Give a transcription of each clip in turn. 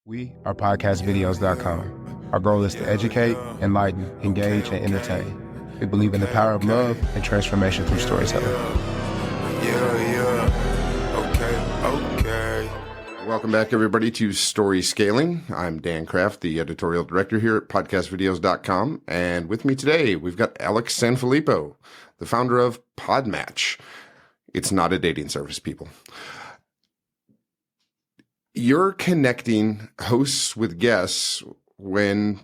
We are podcastvideos.com. Our goal is to educate, enlighten, engage, and entertain. We believe in the power of love and transformation through storytelling. Okay. Welcome back, everybody, to Story Scaling. I'm Dan Kraft, the editorial director here at podcastvideos.com. And with me today, we've got Alex Sanfilippo, the founder of PodMatch. It's not a dating service, people. You're connecting hosts with guests when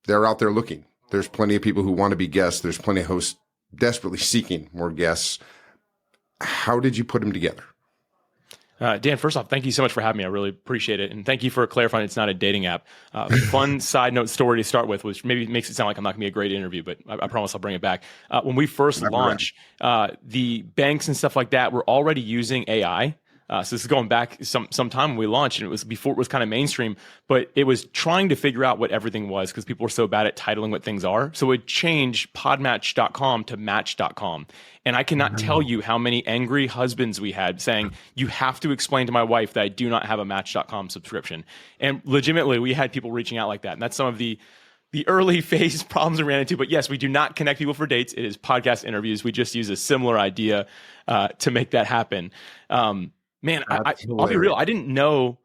they're out there looking. There's plenty of people who want to be guests. There's plenty of hosts desperately seeking more guests. How did you put them together? Dan, first off, thank you so much for having me. I really appreciate it. And thank you for clarifying it's not a dating app. Fun side note story to start with, which maybe makes it sound like I'm not going to be a great interview, but I promise I'll bring it back. When we first launched, the banks and stuff like that were already using AI. So this is going back some time when we launched, and it was before it was kind of mainstream, but it was trying to figure out what everything was because people were so bad at titling what things are. So it changed podmatch.com to match.com. And I cannot tell you how many angry husbands we had saying, you have to explain to my wife that I do not have a match.com subscription. And legitimately, we had people reaching out like that. And that's some of the early phase problems we ran into. But yes, we do not connect people for dates. It is podcast interviews. We just use a similar idea to make that happen. Man, I'll be real. I didn't know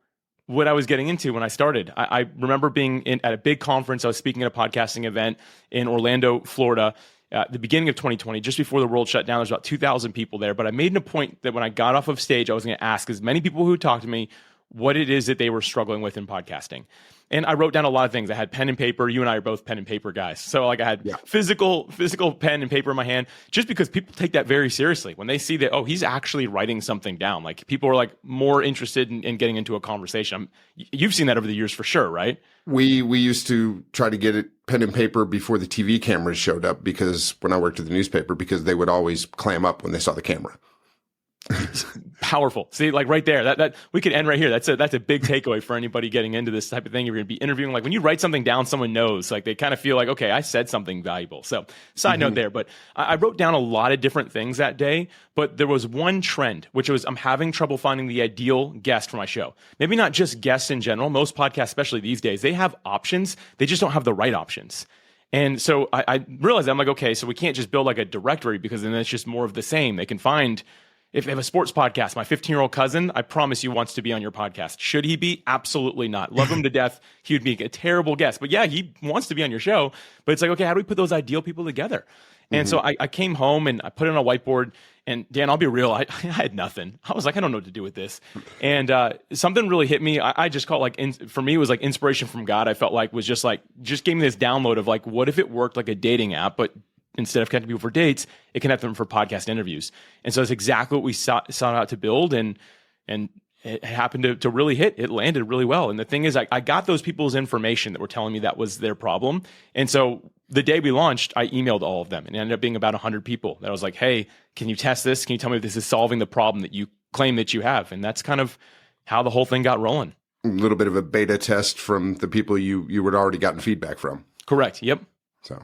what I was getting into when I started. I remember being at a big conference. I was speaking at a podcasting event in Orlando, Florida, at the beginning of 2020, just before the world shut down. There's about 2,000 people there. But I made it a point that when I got off of stage, I was going to ask as many people who talked to me what it is that they were struggling with in podcasting. And I wrote down a lot of things. I had pen and paper. You and I are both pen and paper guys. So like I had physical pen and paper in my hand, just because people take that very seriously. When they see that, oh, he's actually writing something down. Like people are like more interested in getting into a conversation. You've seen that over the years for sure, right? We used to try to get it pen and paper before the TV cameras showed up, because when I worked at the newspaper, because they would always clam up when they saw the camera. Powerful. See, like right there, that we could end right here. That's a big takeaway for anybody getting into this type of thing. You're going to be interviewing, like when you write something down, someone knows, like they kind of feel like, okay, I said something valuable. So side note there, but I wrote down a lot of different things that day, but there was one trend, which was I'm having trouble finding the ideal guest for my show. Maybe not just guests in general. Most podcasts, especially these days, they have options. They just don't have the right options. And so I realized, I'm like, okay, so we can't just build like a directory, because then it's just more of the same. They can find, if they have a sports podcast, my 15-year-old cousin, I promise you, wants to be on your podcast. Should he be? Absolutely not. Love him to death. He would be a terrible guest. But yeah, he wants to be on your show. But it's like, okay, how do we put those ideal people together? And so I came home and I put it on a whiteboard. And Dan, I'll be real, I had nothing. I was like, I don't know what to do with this. And something really hit me. I just call it like, for me, it was like inspiration from God. I felt like was just gave me this download of like, what if it worked like a dating app, but instead of connecting people for dates, it connected them for podcast interviews. And so it's exactly what we sought out to build. And it happened to really hit. It landed really well. And the thing is, I got those people's information that were telling me that was their problem. And so the day we launched, I emailed all of them, and it ended up being about 100 people that I was like, hey, can you test this? Can you tell me if this is solving the problem that you claim that you have? And that's kind of how the whole thing got rolling. A little bit of a beta test from the people you had already gotten feedback from. Correct. Yep. So,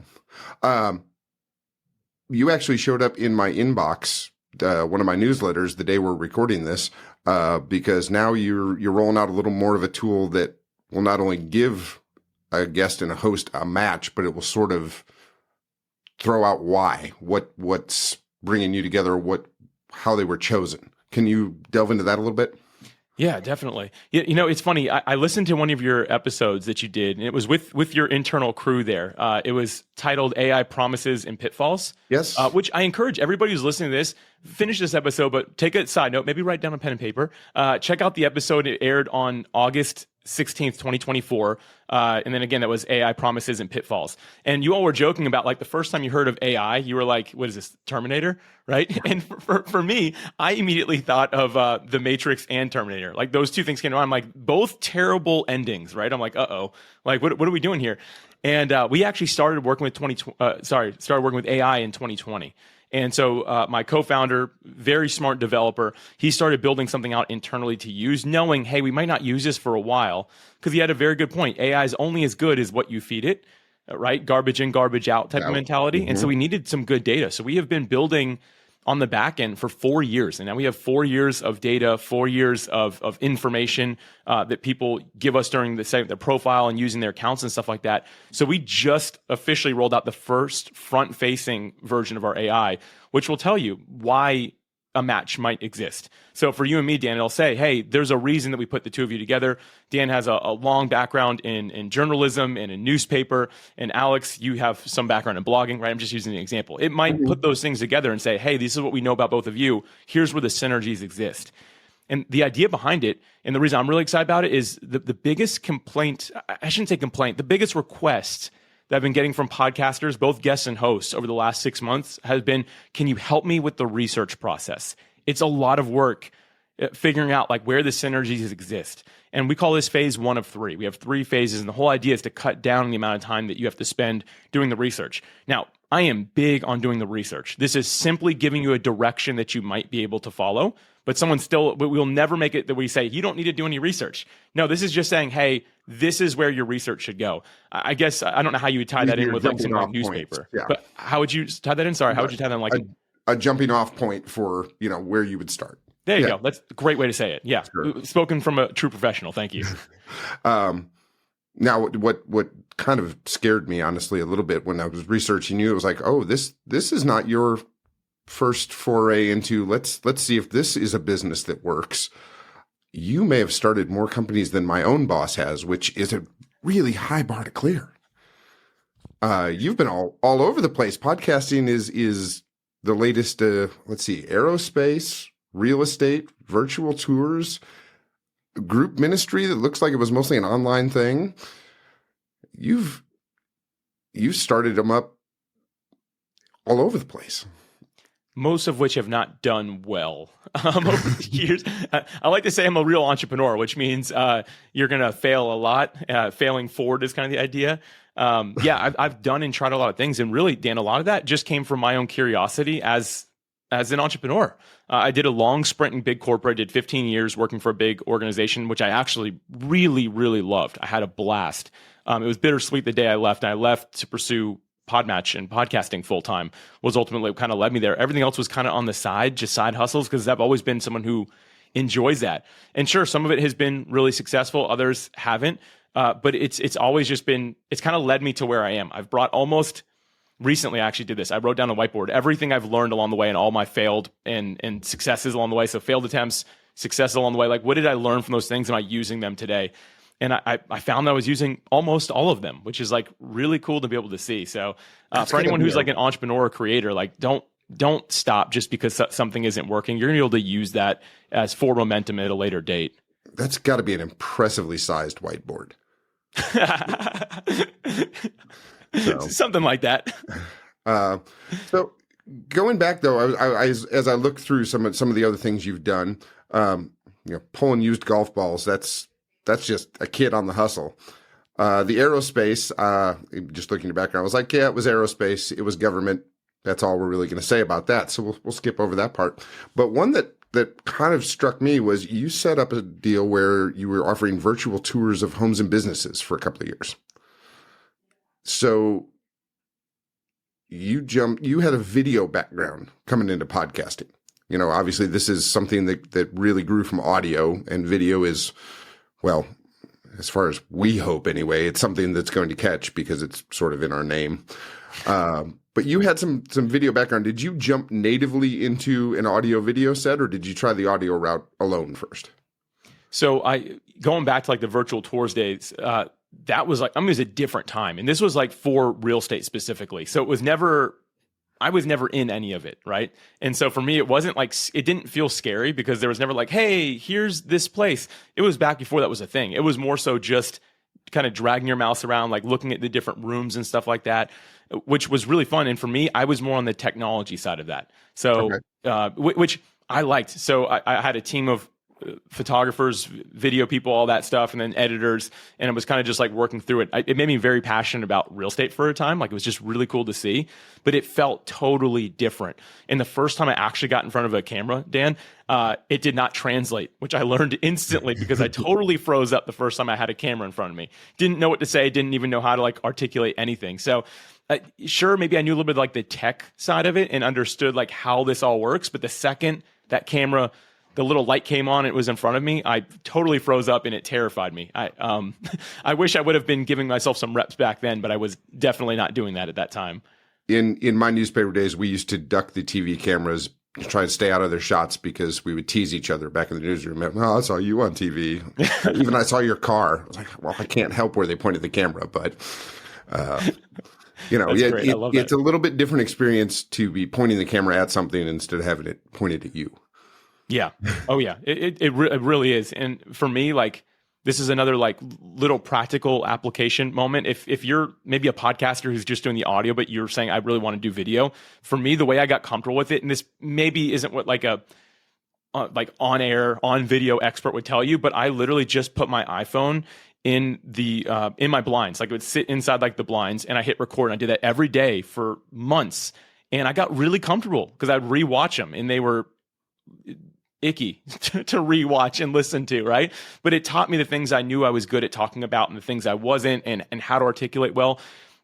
you actually showed up in my inbox, one of my newsletters, the day we're recording this, because now you're rolling out a little more of a tool that will not only give a guest and a host a match, but it will sort of throw out what's bringing you together, how they were chosen. Can you delve into that a little bit? Yeah, definitely. You know, it's funny. I listened to one of your episodes that you did, and it was with your internal crew there. It was titled AI Promises and Pitfalls. Yes. Which I encourage everybody who's listening to this, finish this episode, but take a side note, maybe write down a pen and paper. Check out the episode. It aired on August 16th, 2024. And then again, that was AI Promises and Pitfalls. And you all were joking about like the first time you heard of AI, you were like, what is this, Terminator? Right? And for me, I immediately thought of The Matrix and Terminator. Like those two things came to mind. I'm like, both terrible endings, right? I'm like, like what are we doing here? And we actually started working with started working with AI in 2020. And so my co-founder, very smart developer, he started building something out internally to use, knowing, hey, we might not use this for a while, because he had a very good point. AI is only as good as what you feed it, right? Garbage in, garbage out type of mentality. And so we needed some good data. So we have been building on the back end for 4 years. And now we have 4 years of data, 4 years of information that people give us during their profile and using their accounts and stuff like that. So we just officially rolled out the first front-facing version of our AI, which will tell you why a match might exist. So for you and me, Dan, it'll say, hey, there's a reason that we put the two of you together. Dan has a long background in journalism and in newspaper. And Alex, you have some background in blogging, right? I'm just using an example. It might put those things together and say, hey, this is what we know about both of you. Here's where the synergies exist. And the idea behind it, and the reason I'm really excited about it, is the biggest complaint, I shouldn't say complaint, the biggest request that I've been getting from podcasters, both guests and hosts, over the last 6 months has been, can you help me with the research process? It's a lot of work figuring out like where the synergies exist. And we call this phase 1 of 3. We have 3 phases, and the whole idea is to cut down the amount of time that you have to spend doing the research. Now, I am big on doing the research. This is simply giving you a direction that you might be able to follow, but we'll never make it that we say, you don't need to do any research. No, this is just saying, hey, this is where your research should go. I guess, I don't know how you would tie that in with like something like newspaper, but how would you tie that in? Sorry, how would you tie that in? Like a jumping off point for, where you would start. There you go. That's a great way to say it. Yeah. Sure. Spoken from a true professional. Thank you. Now, what kind of scared me, honestly, a little bit when I was researching you, it was like, oh, this is not your first foray into, let's see if this is a business that works. You may have started more companies than my own boss has, which is a really high bar to clear. You've been all over the place. Podcasting is the latest, aerospace, real estate, virtual tours, group ministry that looks like it was mostly an online thing. You've started them up all over the place. Most of which have not done well over the years. I like to say I'm a real entrepreneur, which means you're going to fail a lot. Failing forward is kind of the idea. I've done and tried a lot of things. And really, Dan, a lot of that just came from my own curiosity as an entrepreneur. I did a long sprint in big corporate, did 15 years working for a big organization, which I actually really, really loved. I had a blast. It was bittersweet the day I left. And I left to pursue PodMatch and podcasting full time was ultimately what kind of led me there. Everything else was kind of on the side, just side hustles, because I've always been someone who enjoys that. And sure, some of it has been really successful, others haven't. But it's always just been, it's kind of led me to where I am. I've brought recently I actually did this. I wrote down a whiteboard, everything I've learned along the way and all my failed and successes along the way. So failed attempts, successes along the way. Like, what did I learn from those things? Am I using them today? And I found that I was using almost all of them, which is like really cool to be able to see. So for anyone who's like an entrepreneur or creator, like don't stop just because something isn't working. You're gonna be able to use that as for momentum at a later date. That's got to be an impressively sized whiteboard. Something like that. So going back though, as I look through some of the other things you've done, pulling used golf balls, that's just a kid on the hustle. The aerospace, just looking at your background, I was like, yeah, it was aerospace. It was government. That's all we're really going to say about that. So we'll skip over that part. But one that kind of struck me was you set up a deal where you were offering virtual tours of homes and businesses for a couple of years. So you had a video background coming into podcasting. Obviously this is something that really grew from audio, and video is, well, as far as we hope anyway, it's something that's going to catch because it's sort of in our name. But you had some video background. Did you jump natively into an audio video set, or did you try the audio route alone first? So going back to like the virtual tours days, that was like, it was a different time. And this was like for real estate specifically. So I was never in any of it, right? And so for me, it wasn't like, it didn't feel scary because there was never like, hey, here's this place. It was back before that was a thing. It was more so just kind of dragging your mouse around, like looking at the different rooms and stuff like that, which was really fun. And for me, I was more on the technology side of that. So, which I liked. So I had a team of photographers, video people, all that stuff, and then editors. And it was kind of just like working through it. It made me very passionate about real estate for a time. Like, it was just really cool to see, but it felt totally different. And the first time I actually got in front of a camera, Dan, it did not translate, which I learned instantly because I totally froze up the first time I had a camera in front of me. Didn't know what to say, didn't even know how to like articulate anything. So sure, maybe I knew a little bit like the tech side of it and understood like how this all works. But the second that camera, the little light came on, it was in front of me, I totally froze up and it terrified me. I wish I would have been giving myself some reps back then, but I was definitely not doing that at that time. In my newspaper days, we used to duck the TV cameras to try and stay out of their shots because we would tease each other back in the newsroom. Oh, I saw you on TV. Even I saw your car. I was like, well, I can't help where they pointed the camera, but it's a little bit different experience to be pointing the camera at something instead of having it pointed at you. Yeah. Oh yeah. It really is. And for me, like, this is another like little practical application moment. If you're maybe a podcaster who's just doing the audio, but you're saying, I really want to do video. For me, the way I got comfortable with it, and this maybe isn't what like a on air, on video expert would tell you, but I literally just put my iPhone in my blinds. Like, it would sit inside like the blinds, and I hit record. And I did that every day for months. And I got really comfortable because I'd rewatch them, and they were icky to rewatch and listen to, right? But it taught me the things I knew I was good at talking about and the things I wasn't, and how to articulate well.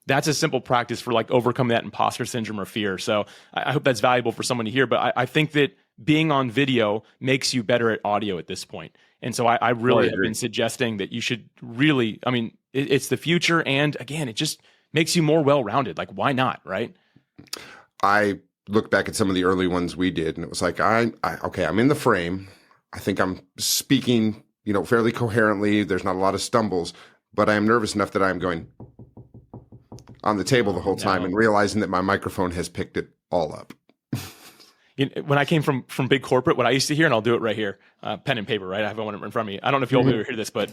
That's a simple practice for like overcoming that imposter syndrome or fear. So I hope that's valuable for someone to hear. But I think that being on video makes you better at audio at this point. And so I really have been suggesting that you should really, I mean, it's the future. And again, it just makes you more well-rounded. Like, why not, right? I look back at some of the early ones we did, and it was like, I'm in the frame. I think I'm speaking, fairly coherently. There's not a lot of stumbles, but I am nervous enough that I'm going on the table the whole time and realizing that my microphone has picked it all up. When I came from big corporate, what I used to hear, and I'll do it right here, pen and paper, right? I have one in front of me. I don't know if you'll ever hear this, but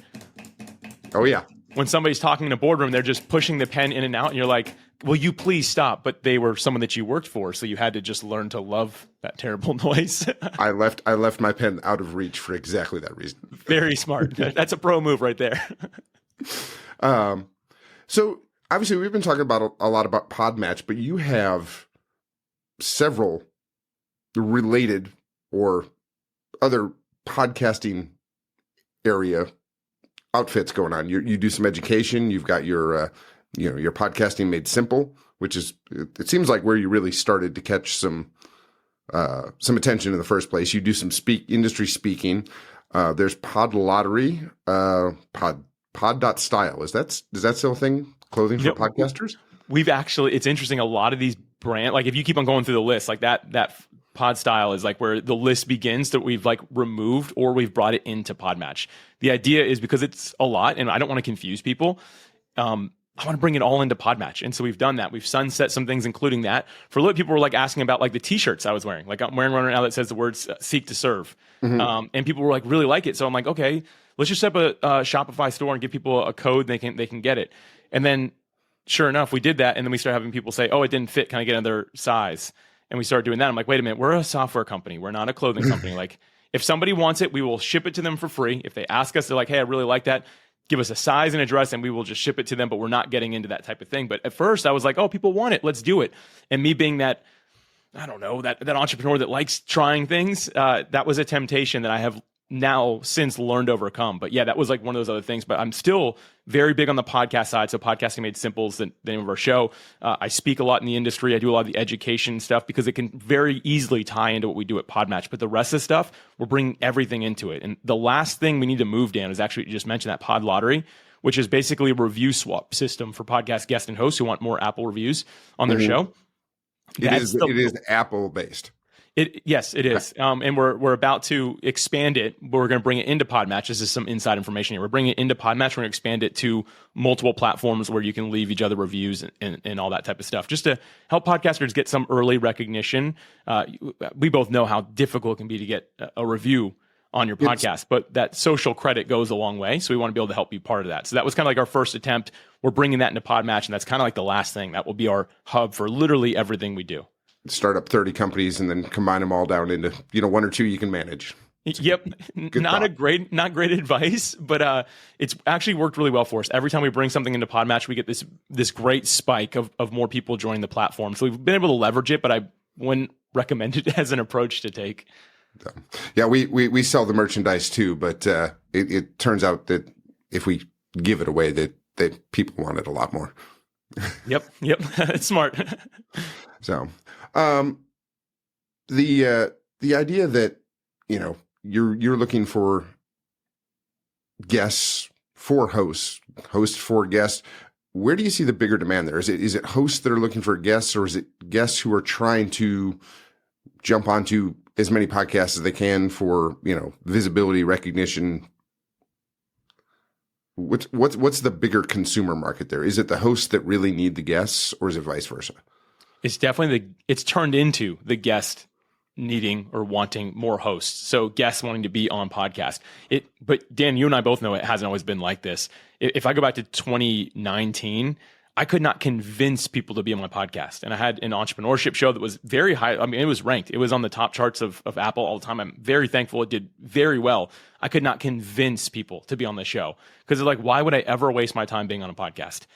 oh yeah, when somebody's talking in a boardroom, they're just pushing the pen in and out, and you're like, will you please stop? But they were someone that you worked for, so you had to just learn to love that terrible noise. I left my pen out of reach for exactly that reason. Very smart. That's a pro move right there. So obviously we've been talking about a lot about PodMatch, but you have several related or other podcasting area outfits going on. You do some education. You've got your podcasting made simple, which is, it seems like where you really started to catch some attention in the first place. You do some industry speaking. There's Pod Lottery, Pod.style. Is that still a thing? Clothing for podcasters? We've actually, it's interesting. A lot of these brand, like if you keep on going through the list, like that Pod Style is like where the list begins that we've like removed or we've brought it into PodMatch. The idea is because it's a lot and I don't want to confuse people. I want to bring it all into PodMatch. And so we've done that. We've sunset some things, including that. For a little people were like asking about like the t-shirts I was wearing. Like I'm wearing one right now that says the words seek to serve. Mm-hmm. And people were like, really like it. So I'm like, okay, let's just set up a Shopify store and give people a code. They can get it. And then sure enough, we did that. And then we started having people say, oh, it didn't fit. Can I get another size? And we started doing that. I'm like, wait a minute, we're a software company. We're not a clothing company. Like if somebody wants it, we will ship it to them for free. If they ask us, they're like, hey, I really like that. Give us a size and address and we will just ship it to them, but we're not getting into that type of thing. But at first I was like, oh, people want it. Let's do it. And me being that, I don't know, that entrepreneur that likes trying things, that was a temptation that I have now since learned to overcome. But yeah, that was like one of those other things. But I'm still very big on the podcast side. So Podcasting Made Simple is the name of our show. I speak a lot in the industry. I do a lot of the education stuff because it can very easily tie into what we do at PodMatch. But the rest of the stuff, we're bringing everything into it. And the last thing we need to move, Dan, is actually, you just mentioned that Pod Lottery, which is basically a review swap system for podcast guests and hosts who want more Apple reviews on their show. It is Apple based. Yes, it is. And we're about to expand it. We're going to bring it into PodMatch. This is some inside information here. We're bringing it into PodMatch. We're going to expand it to multiple platforms where you can leave each other reviews and all that type of stuff, just to help podcasters get some early recognition. We both know how difficult it can be to get a review on your podcast, but that social credit goes a long way. So we want to be able to help be part of that. So that was kind of like our first attempt. We're bringing that into PodMatch, and that's kind of like the last thing. That will be our hub for literally everything we do. Start up 30 companies and then combine them all down into, one or two you can manage. Yep. Good Not thought. not great advice, but it's actually worked really well for us. Every time we bring something into PodMatch, we get this great spike of more people joining the platform. So we've been able to leverage it, but I wouldn't recommend it as an approach to take. So, yeah, we sell the merchandise too, but it turns out that if we give it away, that people want it a lot more. Yep. It's smart. So, the idea that, you know, you're looking for guests for hosts for guests. Where do you see the bigger demand there? Is it hosts that are looking for guests, or is it guests who are trying to jump onto as many podcasts as they can for, you know, visibility, recognition? What's the bigger consumer market there? Is it the hosts that really need the guests, or is it vice versa? It's definitely it's turned into the guest needing or wanting more hosts. So guests wanting to be on podcast. But Dan, you and I both know it hasn't always been like this. If I go back to 2019, I could not convince people to be on my podcast. And I had an entrepreneurship show that was very high. I mean, it was ranked. It was on the top charts of Apple all the time. I'm very thankful it did very well. I could not convince people to be on the show because they're like, why would I ever waste my time being on a podcast?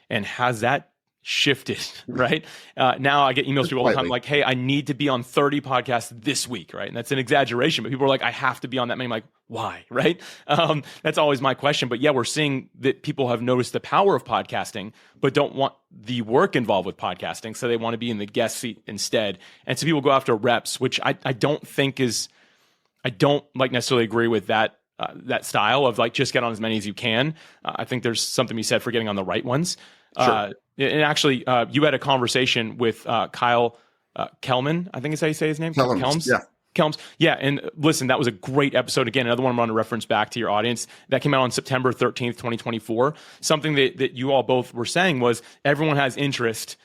And has that shifted, right? Now I get emails from people all the time like, hey, I need to be on 30 podcasts this week, right? And that's an exaggeration, but people are like, I have to be on that many. I'm like, why, right? That's always my question. But yeah, we're seeing that people have noticed the power of podcasting, but don't want the work involved with podcasting. So they want to be in the guest seat instead. And so people go after reps, which I don't think is, I don't like necessarily agree with that style of like, just get on as many as you can. I think there's something to be said for getting on the right ones. Sure. And actually, you had a conversation with Kyle Kelman, I think is how you say his name. Kelms. Yeah. Kelms. Yeah. And listen, that was a great episode. Again, another one I'm going to reference back to your audience. That came out on September 13th, 2024. Something that you all both were saying was everyone has interest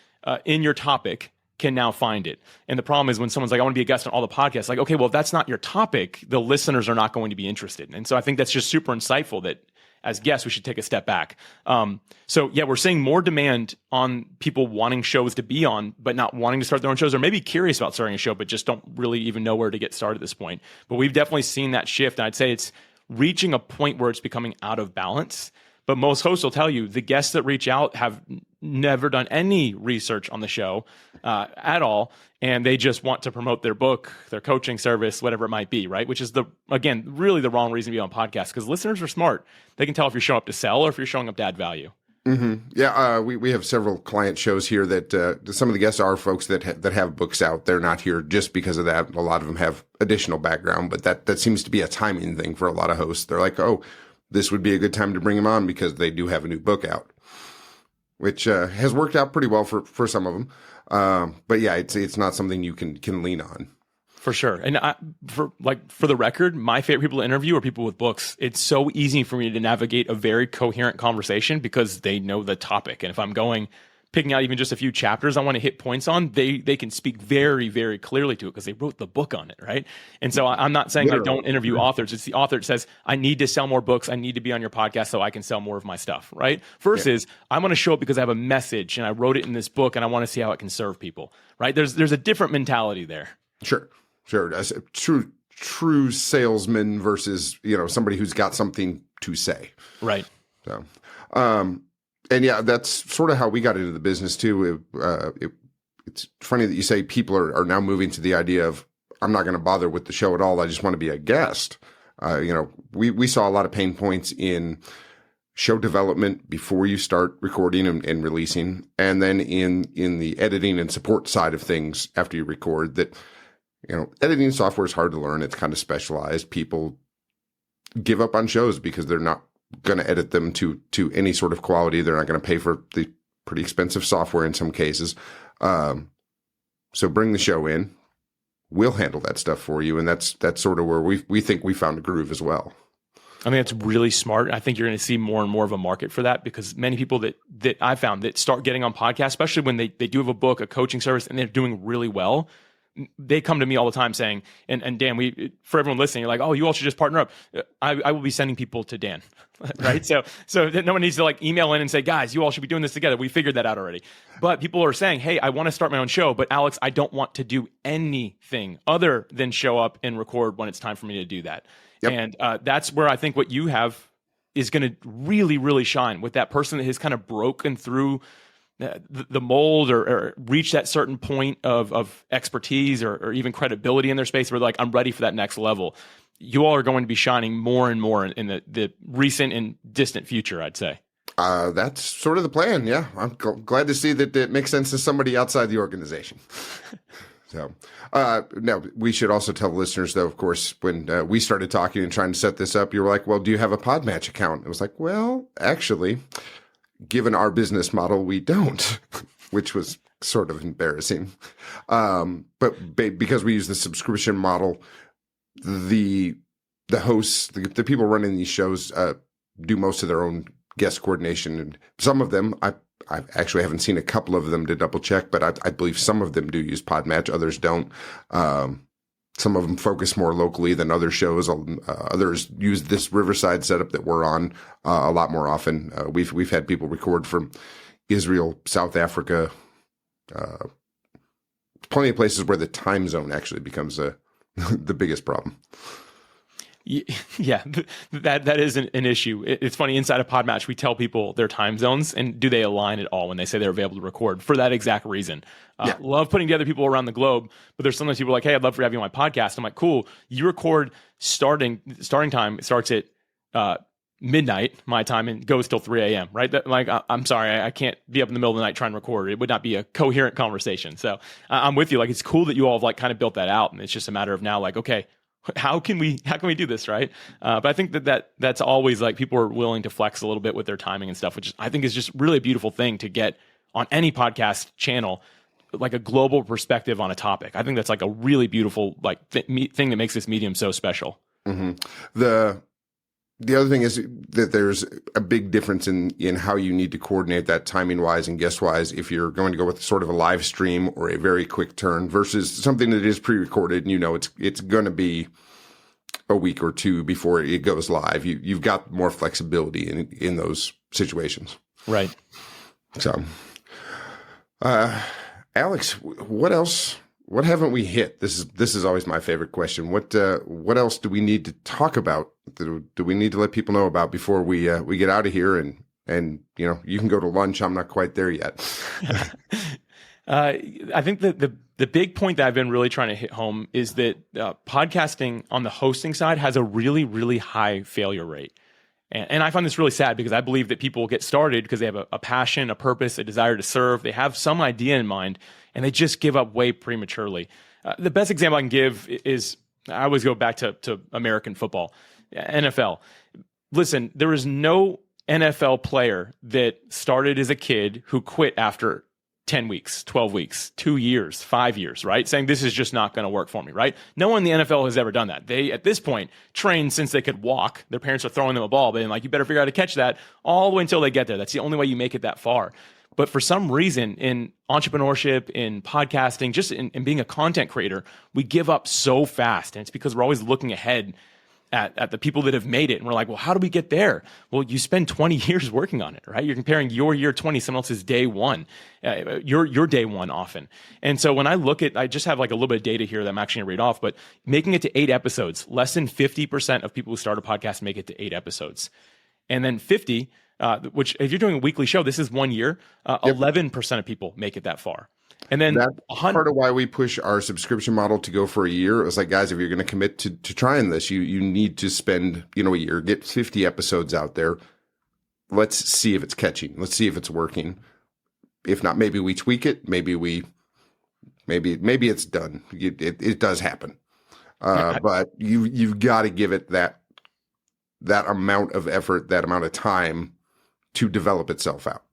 in your topic can now find it. And the problem is when someone's like, I want to be a guest on all the podcasts, like, okay, well, if that's not your topic, the listeners are not going to be interested. And so I think that's just super insightful that as guests, we should take a step back. So yeah, we're seeing more demand on people wanting shows to be on, but not wanting to start their own shows, or maybe curious about starting a show, but just don't really even know where to get started at this point. But we've definitely seen that shift. And I'd say it's reaching a point where it's becoming out of balance. But most hosts will tell you the guests that reach out have never done any research on the show at all. And they just want to promote their book, their coaching service, whatever it might be, right? Which is, again, really the wrong reason to be on podcasts, because listeners are smart. They can tell if you're showing up to sell or if you're showing up to add value. Mm-hmm. Yeah, we have several client shows here that some of the guests are folks that have books out. They're not here just because of that. A lot of them have additional background, but that seems to be a timing thing for a lot of hosts. They're like, oh, this would be a good time to bring them on because they do have a new book out, which has worked out pretty well for some of them. But yeah, it's not something you can lean on. For sure. And for the record, my favorite people to interview are people with books. It's so easy for me to navigate a very coherent conversation because they know the topic. And if I'm picking out even just a few chapters I want to hit points on, they can speak very, very clearly to it because they wrote the book on it, right? And so I'm not saying I don't interview authors. It's the author that says, I need to sell more books. I need to be on your podcast so I can sell more of my stuff, right? Versus I'm going to show up because I have a message and I wrote it in this book and I want to see how it can serve people, right? There's a different mentality there. Sure. As a true salesman versus, somebody who's got something to say. Right. So, and yeah, that's sort of how we got into the business too. It's funny that you say people are now moving to the idea of, I'm not going to bother with the show at all. I just want to be a guest. We saw a lot of pain points in show development before you start recording and releasing. And then in the editing and support side of things after you record that, editing software is hard to learn. It's kind of specialized. People give up on shows because they're not going to edit them to any sort of quality. They're not going to pay for the pretty expensive software in some cases. So bring the show in. We'll handle that stuff for you. And that's sort of where we think we found a groove as well. I think that's really smart. I think you're going to see more and more of a market for that because many people that I found that start getting on podcasts, especially when they do have a book, a coaching service, and they're doing really well, they come to me all the time saying, and Dan, for everyone listening, you're like, oh, you all should just partner up. I will be sending people to Dan, right? So that no one needs to like email in and say, guys, you all should be doing this together. We figured that out already. But people are saying, hey, I want to start my own show, but Alex, I don't want to do anything other than show up and record when it's time for me to do that. Yep. And that's where I think what you have is going to really, really shine with that person that has kind of broken through the mold or reach that certain point of expertise or even credibility in their space where they're like, I'm ready for that next level. You all are going to be shining more and more in the recent and distant future, I'd say. That's sort of the plan. Yeah. I'm glad to see that it makes sense to somebody outside the organization. So now we should also tell the listeners, though, of course, when we started talking and trying to set this up, you were like, well, do you have a PodMatch account? It was like, well, actually, given our business model, we don't, which was sort of embarrassing. But because we use the subscription model, the hosts, the people running these shows do most of their own guest coordination. And some of them, I actually haven't seen a couple of them to double check, but I believe some of them do use PodMatch. Others don't. Some of them focus more locally than other shows. Others use this Riverside setup that we're on a lot more often. We've had people record from Israel, South Africa, plenty of places where the time zone actually becomes the biggest problem. Yeah, that is an issue. It's funny, inside of PodMatch, we tell people their time zones and do they align at all when they say they're available to record for that exact reason. Love putting together people around the globe, but there's sometimes people are like, hey, I'd love for you to have you on my podcast. I'm like, cool. You record starting time starts at midnight my time and goes till 3 a.m. right? I'm sorry, I can't be up in the middle of the night trying to record. It would not be a coherent conversation. So I'm with you. Like, it's cool that you all have like kind of built that out, and it's just a matter of now like, okay, how can we do this, right? But I think that's always like people are willing to flex a little bit with their timing and stuff, which I think is just really a beautiful thing to get on any podcast channel, like a global perspective on a topic. I think that's like a really beautiful like thing that makes this medium so special. Mm-hmm. The other thing is that there's a big difference in how you need to coordinate that timing wise and guest wise if you're going to go with sort of a live stream or a very quick turn versus something that is pre-recorded and it's going to be a week or two before it goes live. You've got more flexibility in those situations. Right. So, Alex, what else? What haven't we hit? This is always my favorite question. What else do we need to talk about? Do we need to let people know about before we get out of here? And you can go to lunch. I'm not quite there yet. I think that the big point that I've been really trying to hit home is that podcasting on the hosting side has a really, really high failure rate. And I find this really sad because I believe that people get started because they have a passion, a purpose, a desire to serve. They have some idea in mind, and they just give up way prematurely. The best example I can give is I always go back to American football, NFL. Listen, there is no NFL player that started as a kid who quit after 10 weeks, 12 weeks, 2 years, 5 years, right? Saying this is just not going to work for me, right? No one in the NFL has ever done that. They, at this point, trained since they could walk. Their parents are throwing them a ball, but like, you better figure out how to catch that all the way until they get there. That's the only way you make it that far. But for some reason, in entrepreneurship, in podcasting, just in being a content creator, we give up so fast. And it's because we're always looking ahead at the people that have made it. And we're like, well, how do we get there? Well, you spend 20 years working on it, right? You're comparing your year 20, someone else's day one, your day one often. And so when I look at, I just have like a little bit of data here that I'm actually going to read off, but making it to 8 episodes, less than 50% of people who start a podcast make it to 8 episodes. And then 50, which if you're doing a weekly show, this is 1 year, 11% of people make it that far. And then that's part of why we push our subscription model to go for a year. It was like, guys, if you're going to commit to trying this, you need to spend, a year, get 50 episodes out there. Let's see if it's catching. Let's see if it's working. If not, maybe we tweak it. Maybe it's done. It does happen. But you've got to give it that amount of effort, that amount of time to develop itself out.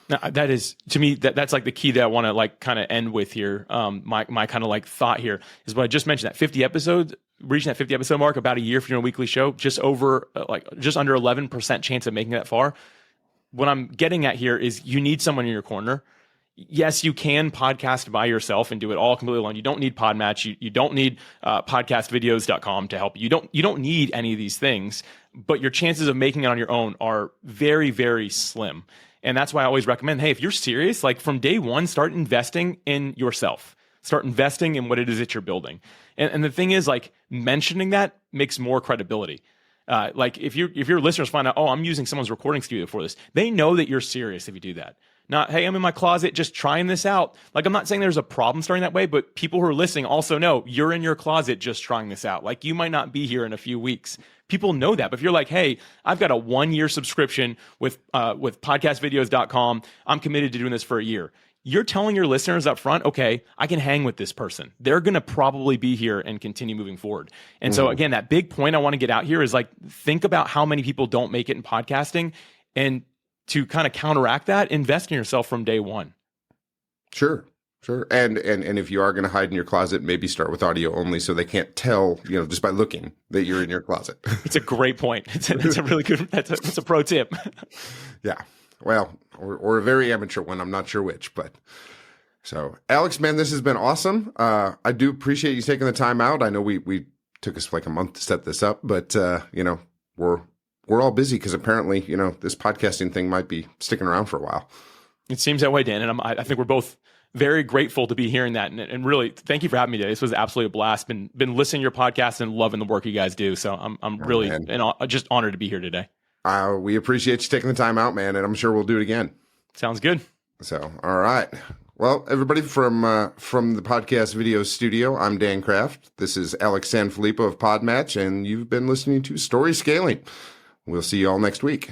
Now, that is, to me, that's like the key that I want to like kind of end with here. My kind of like thought here is what I just mentioned, that 50 episodes, reaching that 50 episode mark, about a year for your weekly show, just under 11% chance of making that far. What I'm getting at here is you need someone in your corner. yes, you can podcast by yourself and do it all completely alone. You don't need PodMatch. You don't need podcastvideos.com to help you. You don't need any of these things, but your chances of making it on your own are very, very slim. And that's why I always recommend, hey, if you're serious, like from day one, start investing in yourself. Start investing in what it is that you're building. And the thing is, like, mentioning that makes more credibility. Like if your listeners find out, oh, I'm using someone's recording studio for this, they know that you're serious if you do that. Not, hey, I'm in my closet just trying this out. Like, I'm not saying there's a problem starting that way, but people who are listening also know you're in your closet just trying this out. Like, you might not be here in a few weeks. People know that. But if you're like, hey, I've got a 1-year subscription with podcastvideos.com, I'm committed to doing this for a year. You're telling your listeners up front, okay, I can hang with this person. They're going to probably be here and continue moving forward. And so again, that big point I want to get out here is like, think about how many people don't make it in podcasting, and to kind of counteract that, invest in yourself from day one. Sure. And if you are going to hide in your closet, maybe start with audio only so they can't tell, just by looking that you're in your closet. It's a great point. It's a really good, that's a pro tip. Yeah. Well, or a very amateur one. I'm not sure which, but so Alex, man, this has been awesome. I do appreciate you taking the time out. I know we took us like a month to set this up, but we're all busy because apparently, this podcasting thing might be sticking around for a while. It seems that way, Dan. And I think we're both very grateful to be hearing that. And really, thank you for having me today. This was absolutely a blast. Been listening to your podcast and loving the work you guys do. So I'm really just honored to be here today. We appreciate you taking the time out, man. And I'm sure we'll do it again. Sounds good. So, all right. Well, everybody from the Podcast Video Studio, I'm Dan Kraft. This is Alex Sanfilippo of PodMatch, and you've been listening to Story Scaling. We'll see you all next week.